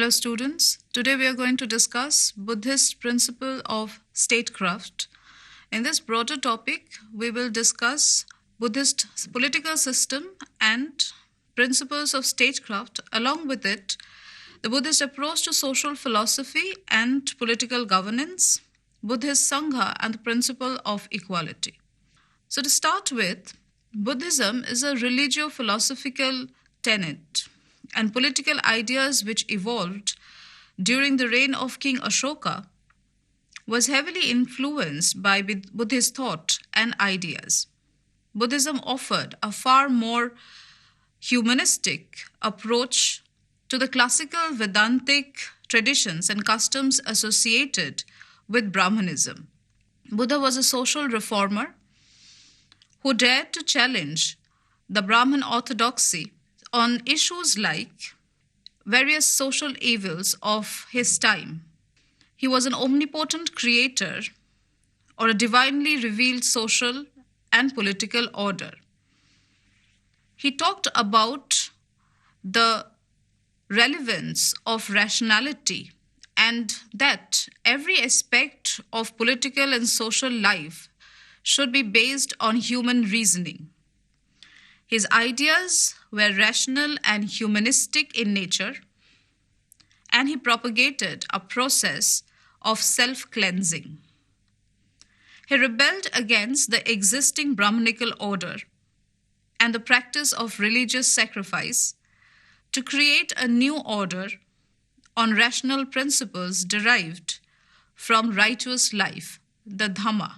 Hello, students. Today we are going to discuss Buddhist principle of statecraft. In this broader topic, we will discuss Buddhist political system and principles of statecraft. Along with it, the Buddhist approach to social philosophy and political governance, Buddhist Sangha, and the principle of equality. So, to start with, Buddhism is a religio-philosophical tenet and political ideas which evolved during the reign of King Ashoka was heavily influenced by Buddhist thought and ideas. Buddhism offered a far more humanistic approach to the classical Vedantic traditions and customs associated with Brahmanism. Buddha was a social reformer who dared to challenge the Brahman orthodoxy on issues like various social evils of his time. He was an omnipotent creator or a divinely revealed social and political order. He talked about the relevance of rationality and that every aspect of political and social life should be based on human reasoning. His ideas were rational and humanistic in nature, and he propagated a process of self-cleansing. He rebelled against the existing Brahmanical order and the practice of religious sacrifice to create a new order on rational principles derived from righteous life, the Dhamma.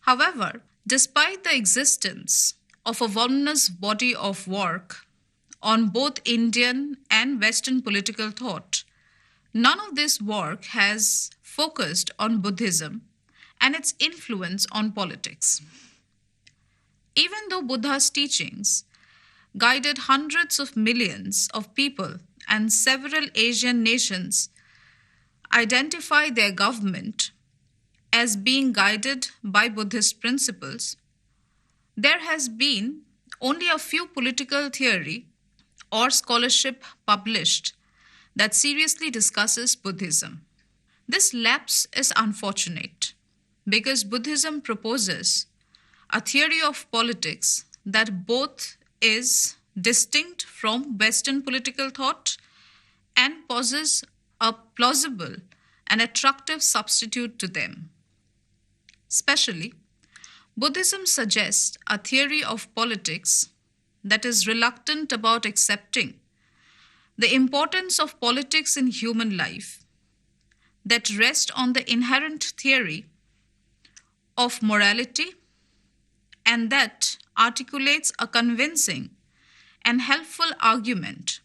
However, despite the existence of a voluminous body of work on both Indian and Western political thought, none of this work has focused on Buddhism and its influence on politics. Even though Buddha's teachings guided hundreds of millions of people and several Asian nations identify their government as being guided by Buddhist principles, there has been only a few political theory or scholarship published that seriously discusses Buddhism. This lapse is unfortunate because Buddhism proposes a theory of politics that both is distinct from Western political thought and poses a plausible and attractive substitute to them. Especially, Buddhism suggests a theory of politics that is reluctant about accepting the importance of politics in human life, that rests on the inherent theory of morality, and that articulates a convincing and helpful argument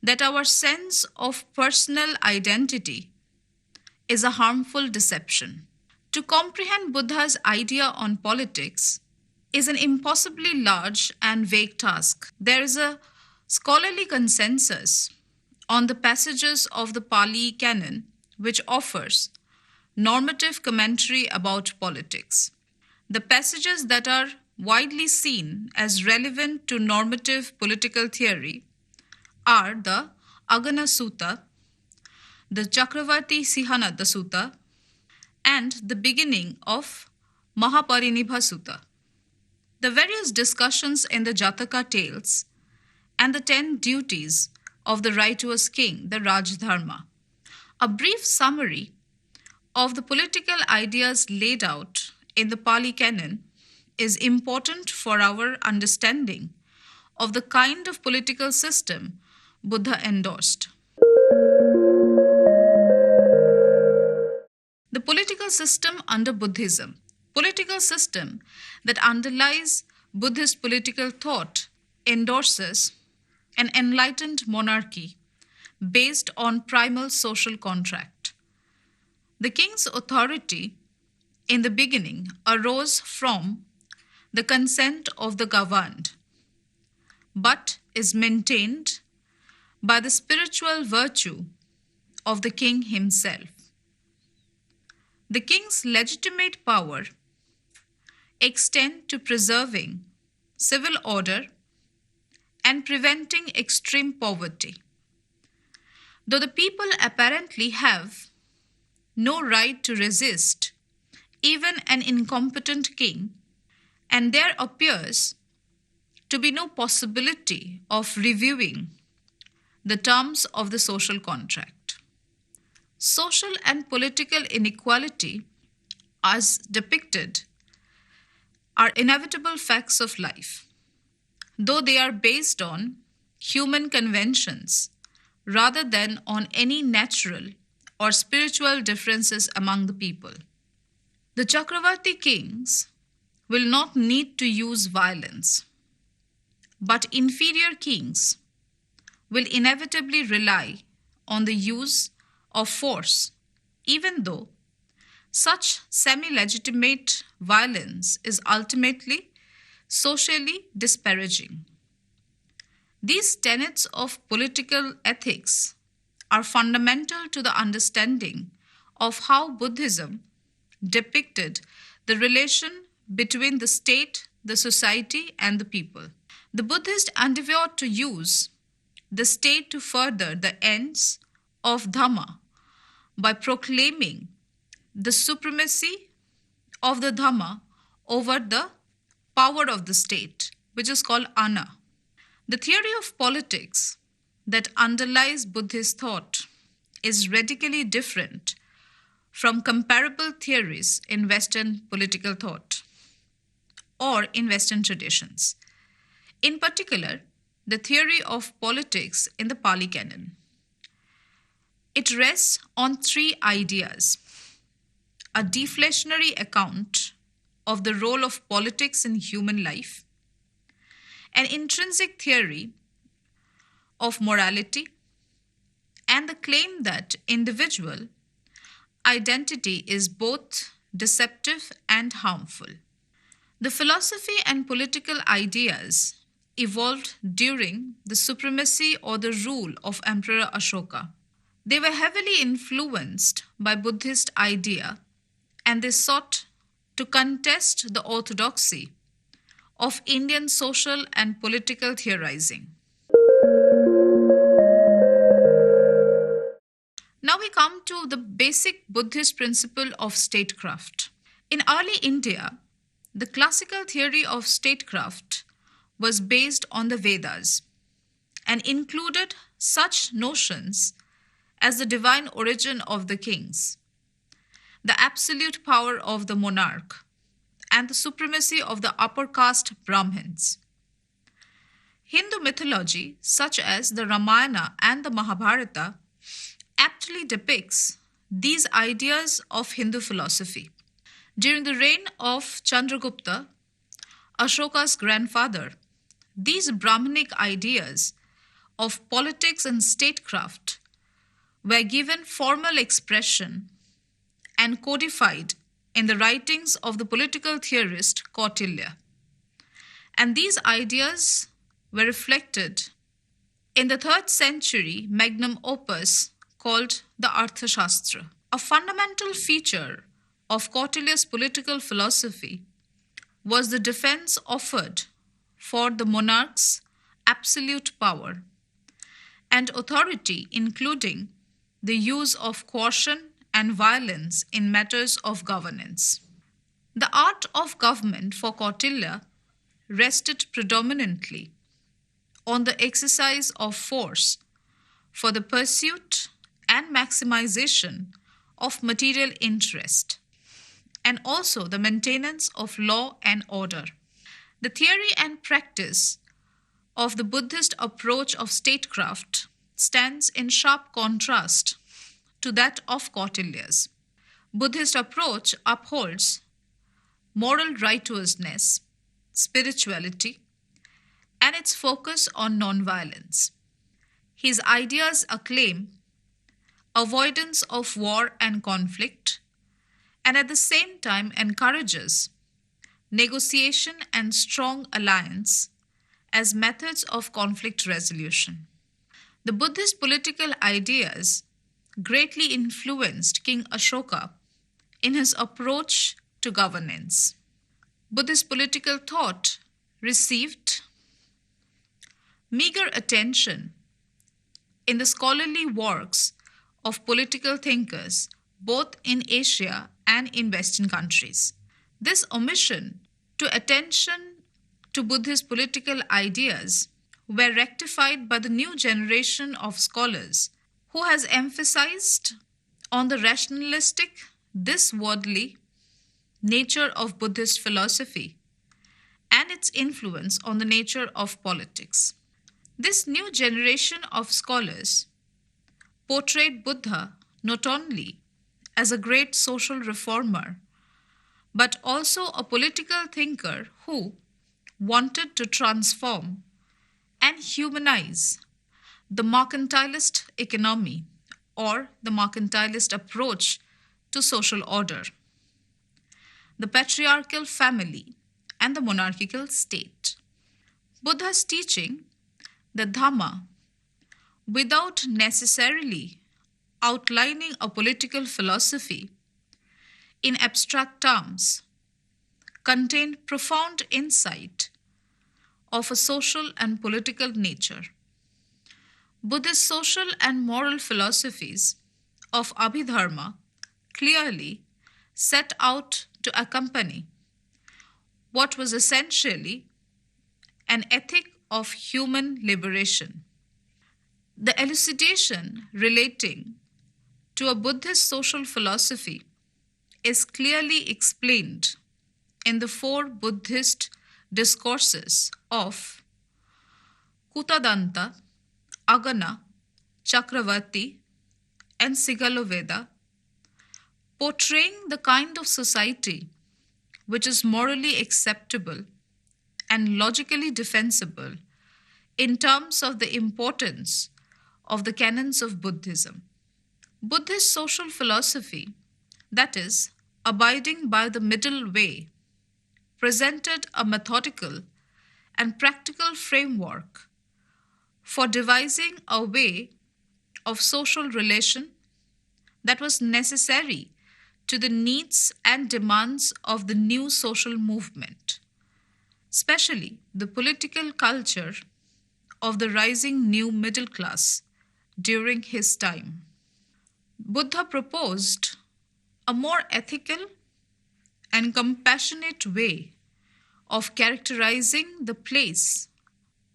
that our sense of personal identity is a harmful deception. To comprehend Buddha's idea on politics is an impossibly large and vague task. There is a scholarly consensus on the passages of the Pali Canon which offers normative commentary about politics. The passages that are widely seen as relevant to normative political theory are the Agana Sutta, the Chakravarti Sihananda Sutta, and the beginning of Mahaparinibha Sutta. The various discussions in the Jataka tales and the 10 duties of the righteous king, the Rajdharma. A brief summary of the political ideas laid out in the Pali Canon is important for our understanding of the kind of political system Buddha endorsed. The political system under Buddhism. Political system that underlies Buddhist political thought endorses an enlightened monarchy based on primal social contract. The king's authority in the beginning arose from the consent of the governed, but is maintained by the spiritual virtue of the king himself. The king's legitimate power extend to preserving civil order and preventing extreme poverty. Though the people apparently have no right to resist even an incompetent king, and there appears to be no possibility of reviewing the terms of the social contract. Social and political inequality, as depicted, are inevitable facts of life, though they are based on human conventions rather than on any natural or spiritual differences among the people. The Chakravarti kings will not need to use violence, but inferior kings will inevitably rely on the use of force, even though such semi legitimate violence is ultimately socially disparaging. These tenets of political ethics are fundamental to the understanding of how Buddhism depicted the relation between the state, the society, and the people. The Buddhists endeavored to use the state to further the ends of Dhamma by proclaiming the supremacy of the Dhamma over the power of the state, which is called Ana. The theory of politics that underlies Buddhist thought is radically different from comparable theories in Western political thought or in Western traditions. In particular, the theory of politics in the Pali Canon. It rests on three ideas: a deflationary account of the role of politics in human life, an intrinsic theory of morality, and the claim that individual identity is both deceptive and harmful. The philosophy and political ideas evolved during the supremacy or the rule of Emperor Ashoka. They were heavily influenced by Buddhist idea, and they sought to contest the orthodoxy of Indian social and political theorizing. Now we come to the basic Buddhist principle of statecraft. In early India, the classical theory of statecraft was based on the Vedas and included such notions as the divine origin of the kings, the absolute power of the monarch, and the supremacy of the upper caste Brahmins. Hindu mythology, such as the Ramayana and the Mahabharata, aptly depicts these ideas of Hindu philosophy. During the reign of Chandragupta, Ashoka's grandfather, these Brahmanic ideas of politics and statecraft were given formal expression and codified in the writings of the political theorist Kautilya. And these ideas were reflected in the 3rd century magnum opus called the Arthashastra. A fundamental feature of Kautilya's political philosophy was the defense offered for the monarch's absolute power and authority, including the use of coercion and violence in matters of governance. The art of government for Kautilya rested predominantly on the exercise of force for the pursuit and maximization of material interest, and also the maintenance of law and order. The theory and practice of the Buddhist approach of statecraft stands in sharp contrast to that of Kautilya's. Buddhist approach upholds moral righteousness, spirituality, and its focus on nonviolence. His ideas acclaim avoidance of war and conflict, and at the same time encourages negotiation and strong alliance as methods of conflict resolution. The Buddhist political ideas greatly influenced King Ashoka in his approach to governance. Buddhist political thought received meager attention in the scholarly works of political thinkers both in Asia and in Western countries. This omission to attention to Buddhist political ideas were rectified by the new generation of scholars who has emphasized on the rationalistic, this worldly nature of Buddhist philosophy and its influence on the nature of politics. This new generation of scholars portrayed Buddha not only as a great social reformer, but also a political thinker who wanted to transform and humanize the mercantilist economy or the mercantilist approach to social order, the patriarchal family, and the monarchical state. Buddha's teaching, the Dhamma, without necessarily outlining a political philosophy in abstract terms, contained profound insight of a social and political nature. Buddhist social and moral philosophies of Abhidharma clearly set out to accompany what was essentially an ethic of human liberation. The elucidation relating to a Buddhist social philosophy is clearly explained in the four Buddhist discourses of Kutadanta, Agana, Chakravarti, and Sigaloveda, portraying the kind of society which is morally acceptable and logically defensible in terms of the importance of the canons of Buddhism. Buddhist social philosophy, that is, abiding by the middle way, presented a methodical and practical framework for devising a way of social relation that was necessary to the needs and demands of the new social movement, especially the political culture of the rising new middle class during his time. Buddha proposed a more ethical and compassionate way of characterizing the place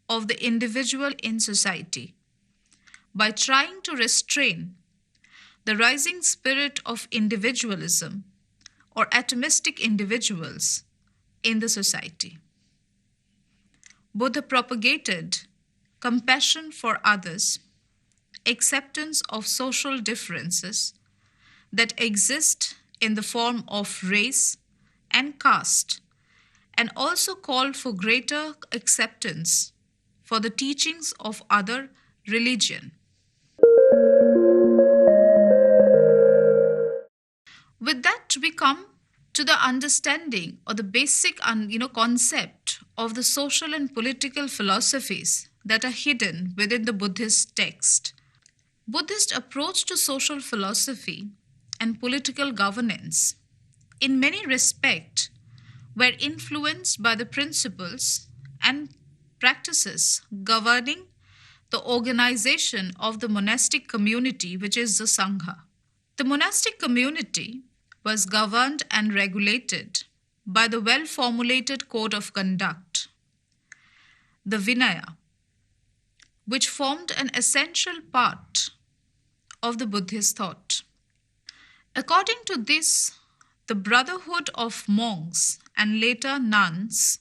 of the individual in society by trying to restrain the rising spirit of individualism or atomistic individuals in the society. Buddha propagated compassion for others, acceptance of social differences that exist in the form of race and caste, and also called for greater acceptance for the teachings of other religion. With that, we come to the understanding or the basic concept of the social and political philosophies that are hidden within the Buddhist text. Buddhist approach to social philosophy and political governance, in many respects, were influenced by the principles and practices governing the organization of the monastic community, which is the Sangha. The monastic community was governed and regulated by the well-formulated code of conduct, the Vinaya, which formed an essential part of the Buddhist thought. According to this, the brotherhood of monks and later nuns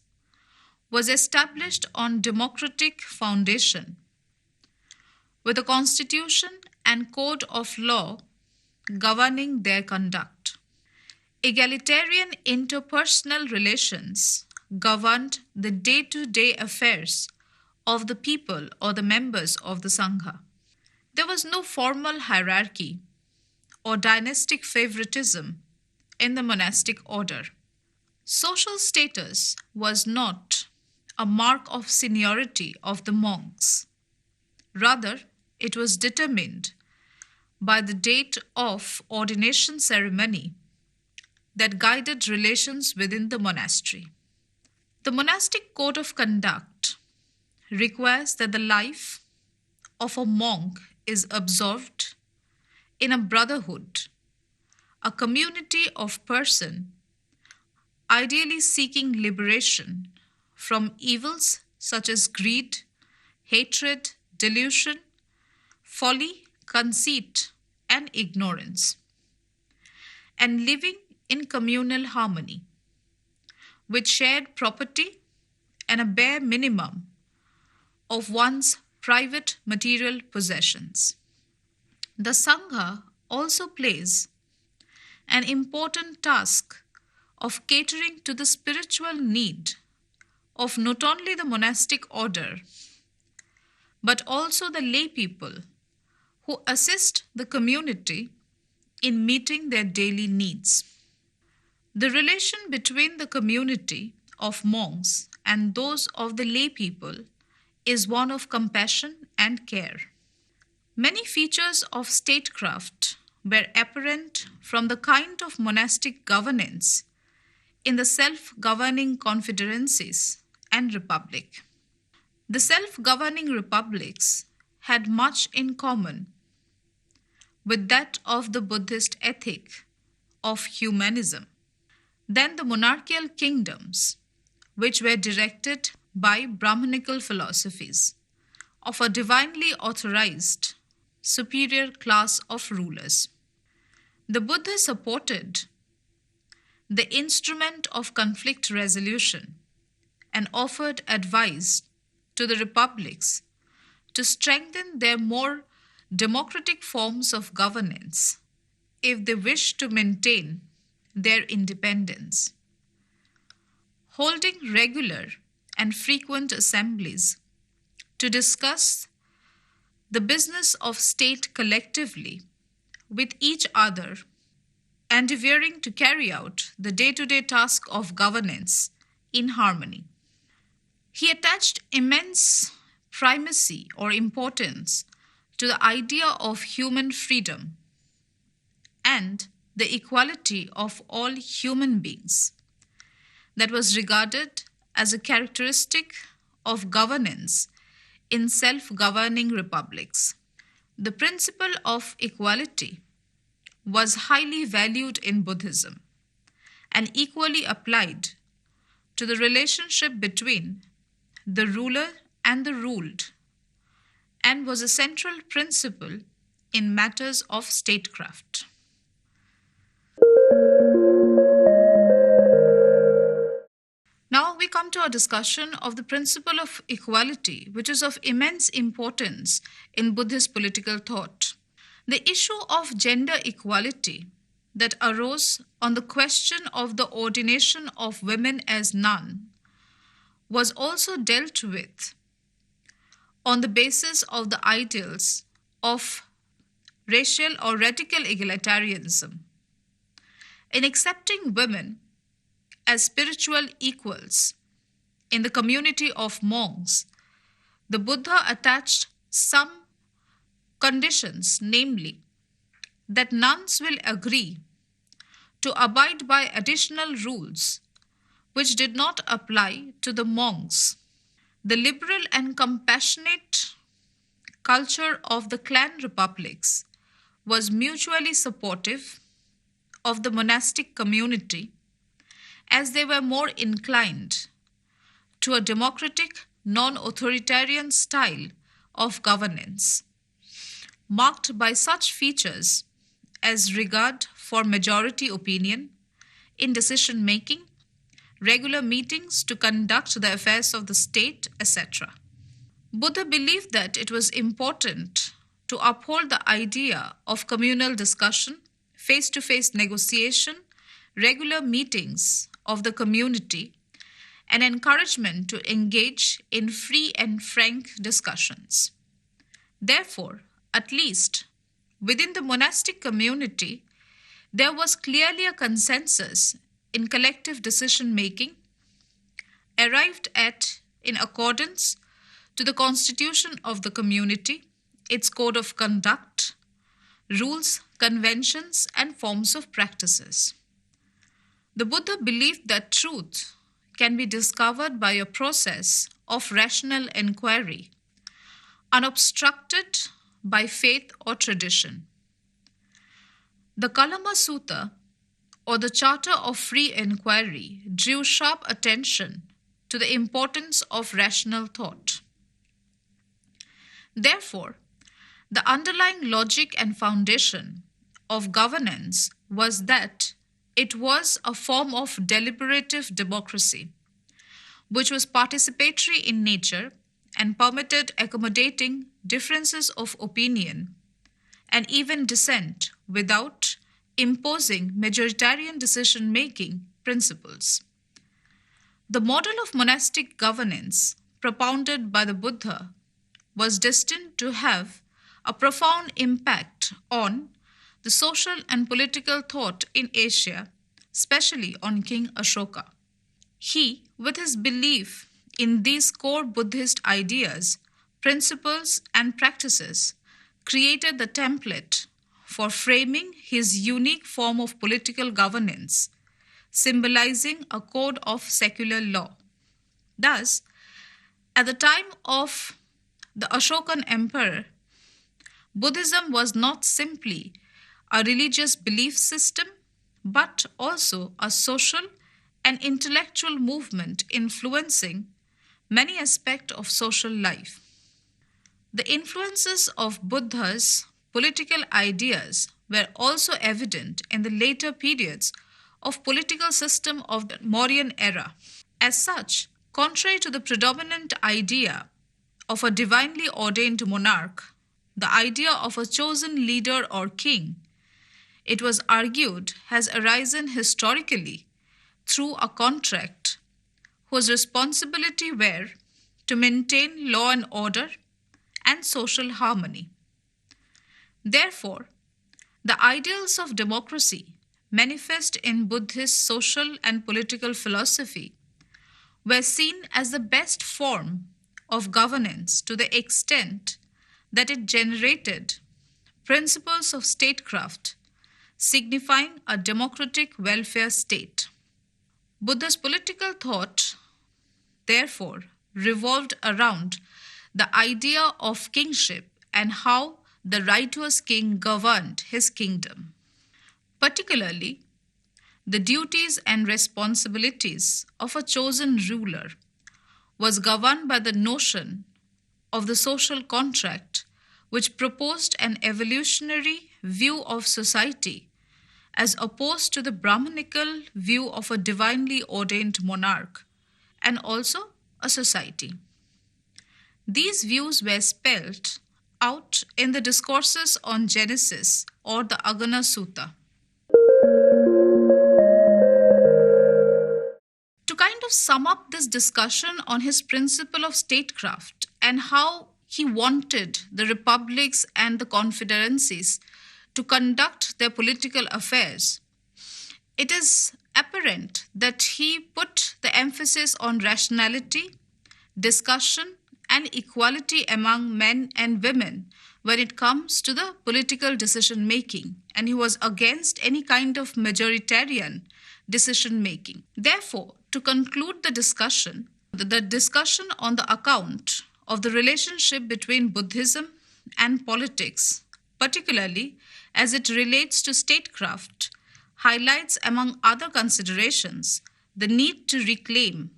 was established on democratic foundation with a constitution and code of law governing their conduct. Egalitarian interpersonal relations governed the day-to-day affairs of the people or the members of the Sangha. There was no formal hierarchy or dynastic favoritism in the monastic order. Social status was not a mark of seniority of the monks. Rather, it was determined by the date of ordination ceremony that guided relations within the monastery. The monastic code of conduct requires that the life of a monk is absorbed in a brotherhood, a community of persons ideally seeking liberation from evils such as greed, hatred, delusion, folly, conceit, and ignorance, and living in communal harmony with shared property and a bare minimum of one's private material possessions. The Sangha also plays an important task of catering to the spiritual need of not only the monastic order but also the lay people who assist the community in meeting their daily needs. The relation between the community of monks and those of the lay people is one of compassion and care. Many features of statecraft were apparent from the kind of monastic governance in the self-governing confederacies and republic. The self-governing republics had much in common with that of the Buddhist ethic of humanism. Then the monarchical kingdoms, which were directed by Brahmanical philosophies of a divinely authorized superior class of rulers. The Buddha supported the instrument of conflict resolution and offered advice to the republics to strengthen their more democratic forms of governance if they wish to maintain their independence. Holding regular and frequent assemblies to discuss the business of state collectively with each other and endeavoring to carry out the day-to-day task of governance in harmony. He attached immense primacy or importance to the idea of human freedom and the equality of all human beings that was regarded as a characteristic of governance in self-governing republics. The principle of equality was highly valued in Buddhism and equally applied to the relationship between the ruler and the ruled, and was a central principle in matters of statecraft. Now we come to a discussion of the principle of equality, which is of immense importance in Buddhist political thought. The issue of gender equality that arose on the question of the ordination of women as nun was also dealt with on the basis of the ideals of racial or radical egalitarianism. In accepting women as spiritual equals in the community of monks, the Buddha attached some conditions, namely, that nuns will agree to abide by additional rules which did not apply to the monks. The liberal and compassionate culture of the clan republics was mutually supportive of the monastic community as they were more inclined to a democratic, non-authoritarian style of governance, marked by such features as regard for majority opinion in decision-making, regular meetings to conduct the affairs of the state, etc. Buddha believed that it was important to uphold the idea of communal discussion, face-to-face negotiation, regular meetings of the community, and encouragement to engage in free and frank discussions. Therefore, at least within the monastic community, there was clearly a consensus in collective decision-making arrived at in accordance to the constitution of the community, its code of conduct, rules, conventions, and forms of practices. The Buddha believed that truth can be discovered by a process of rational inquiry, unobstructed by faith or tradition. The Kalama Sutta, or the Charter of Free Inquiry, drew sharp attention to the importance of rational thought. Therefore, the underlying logic and foundation of governance was that it was a form of deliberative democracy, which was participatory in nature and permitted accommodating differences of opinion and even dissent without imposing majoritarian decision making principles. The model of monastic governance propounded by the Buddha was destined to have a profound impact on the social and political thought in Asia, especially on King Ashoka. He, with his belief in these core Buddhist ideas, principles, and practices, created the template for framing his unique form of political governance, symbolizing a code of secular law. Thus, at the time of the Ashokan Emperor, Buddhism was not simply a religious belief system, but also a social and intellectual movement influencing many aspects of social life. The influences of Buddha's political ideas were also evident in the later periods of political system of the Mauryan era. As such, contrary to the predominant idea of a divinely ordained monarch, the idea of a chosen leader or king, it was argued, has arisen historically through a contract whose responsibility were to maintain law and order and social harmony. Therefore, the ideals of democracy manifest in Buddhist social and political philosophy were seen as the best form of governance to the extent that it generated principles of statecraft signifying a democratic welfare state. Buddha's political thought, therefore, revolved around the idea of kingship and how the righteous king governed his kingdom. Particularly, the duties and responsibilities of a chosen ruler was governed by the notion of the social contract, which proposed an evolutionary view of society as opposed to the Brahmanical view of a divinely ordained monarch and also a society. These views were spelled out in the discourses on Genesis or the Agana Sutta. To kind of sum up this discussion on his principle of statecraft and how he wanted the republics and the confederacies to conduct their political affairs, it is apparent that he put the emphasis on rationality, discussion, and equality among men and women when it comes to the political decision making, and he was against any kind of majoritarian decision making. Therefore, to conclude the discussion on the account of the relationship between Buddhism and politics, particularly as it relates to statecraft, highlights, among other considerations, the need to reclaim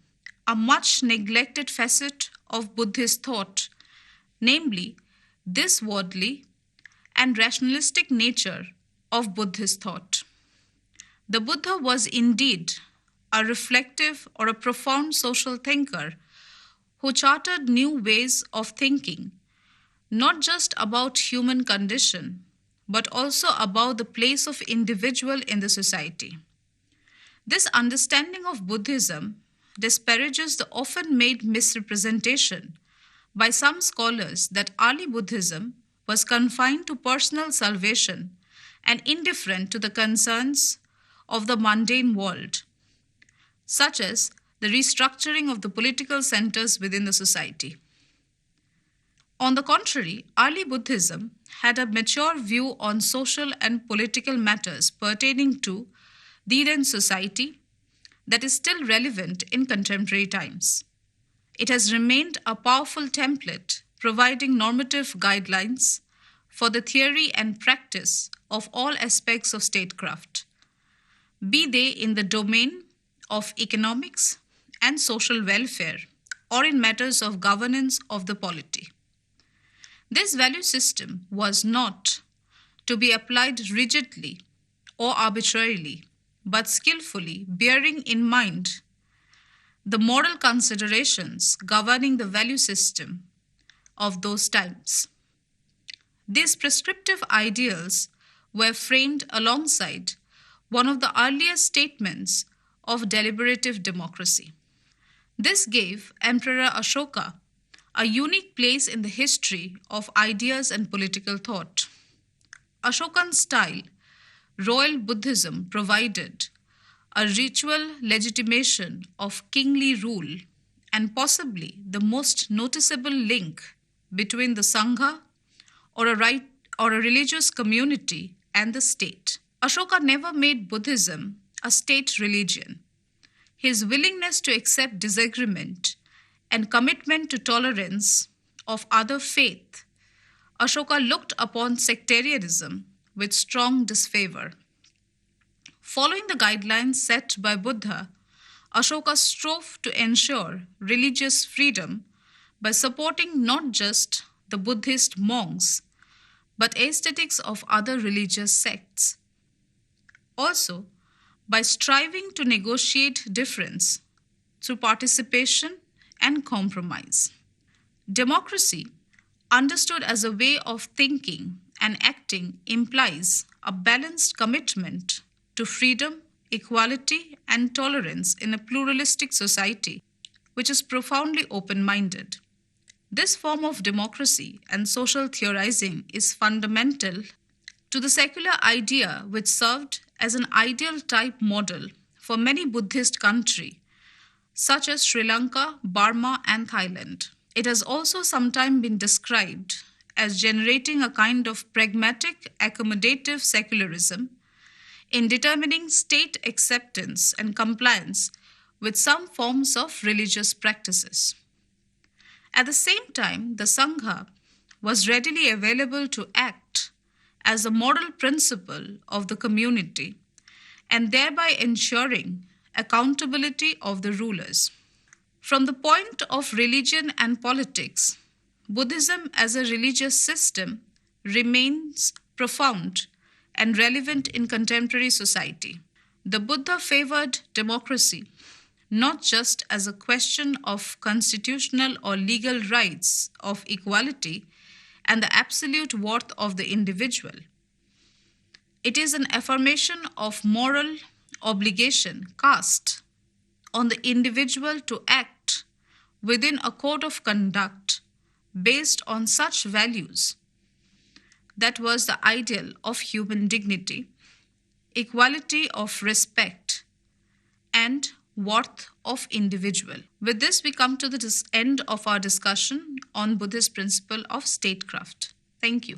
a much neglected facet of Buddhist thought, namely this worldly and rationalistic nature of Buddhist thought. The Buddha was indeed a reflective or a profound social thinker who charted new ways of thinking, not just about human condition, but also about the place of individual in the society. This understanding of Buddhism disparages the often made misrepresentation by some scholars that early Buddhism was confined to personal salvation and indifferent to the concerns of the mundane world, such as the restructuring of the political centers within the society. On the contrary, early Buddhism had a mature view on social and political matters pertaining to the then society that is still relevant in contemporary times. It has remained a powerful template providing normative guidelines for the theory and practice of all aspects of statecraft, be they in the domain of economics and social welfare or in matters of governance of the polity. This value system was not to be applied rigidly or arbitrarily, but skillfully, bearing in mind the moral considerations governing the value system of those times. These prescriptive ideals were framed alongside one of the earliest statements of deliberative democracy. This gave Emperor Ashoka a unique place in the history of ideas and political thought. Ashokan style royal Buddhism provided a ritual legitimation of kingly rule and possibly the most noticeable link between the Sangha or a religious community and the state. Ashoka never made Buddhism a state religion. His willingness to accept disagreement and commitment to tolerance of other faith, Ashoka looked upon sectarianism with strong disfavor. Following the guidelines set by Buddha, Ashoka strove to ensure religious freedom by supporting not just the Buddhist monks, but ascetics of other religious sects. Also, by striving to negotiate difference through participation and compromise. Democracy, understood as a way of thinking and acting, implies a balanced commitment to freedom, equality, and tolerance in a pluralistic society which is profoundly open-minded. This form of democracy and social theorizing is fundamental to the secular idea which served as an ideal type model for many Buddhist countries such as Sri Lanka, Burma, and Thailand. It has also sometimes been described as generating a kind of pragmatic, accommodative secularism in determining state acceptance and compliance with some forms of religious practices. At the same time, the Sangha was readily available to act as a moral principle of the community and thereby ensuring accountability of the rulers. From the point of religion and politics, Buddhism as a religious system remains profound and relevant in contemporary society. The Buddha favored democracy not just as a question of constitutional or legal rights of equality and the absolute worth of the individual. It is an affirmation of moral obligation cast on the individual to act within a code of conduct based on such values. That was the ideal of human dignity, equality of respect, and worth of individual. With this, we come to the end of our discussion on Buddhist principle of statecraft. Thank you.